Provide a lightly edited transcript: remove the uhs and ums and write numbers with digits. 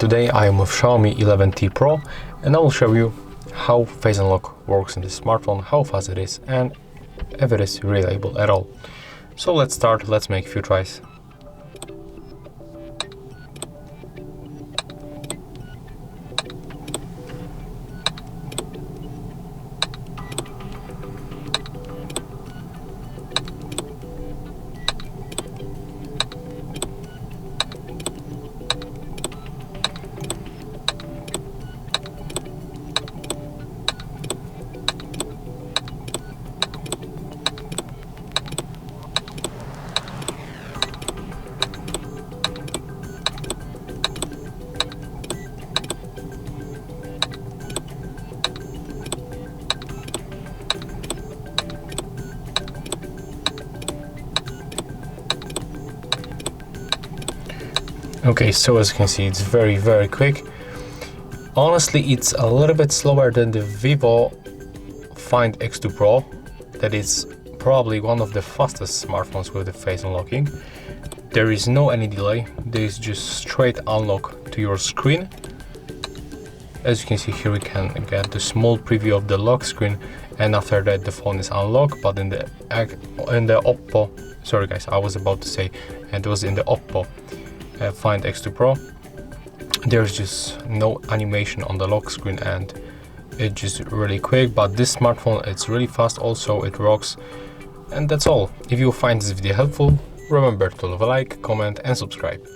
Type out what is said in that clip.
Today I am with Xiaomi 11T Pro and I will show you how Face Unlock works in this smartphone, how fast it is and if it is reliable at all. So let's start, let's make a few tries. Okay, so as you can see, it's very quick. Honestly, it's a little bit slower than the Vivo Find X2 Pro. That is probably one of the fastest smartphones with the face unlocking. There is no any delay, there is just straight unlock to your screen. As you can see here, we can get the small preview of the lock screen, and after that the phone is unlocked. But in the Oppo, sorry guys, I was about to say, and it was in the Oppo Find X2 Pro, there's just no animation on the lock screen and it's just really quick. But this smartphone, it's really fast, also it rocks. And that's all. If you find this video helpful, remember to leave a like, comment and subscribe.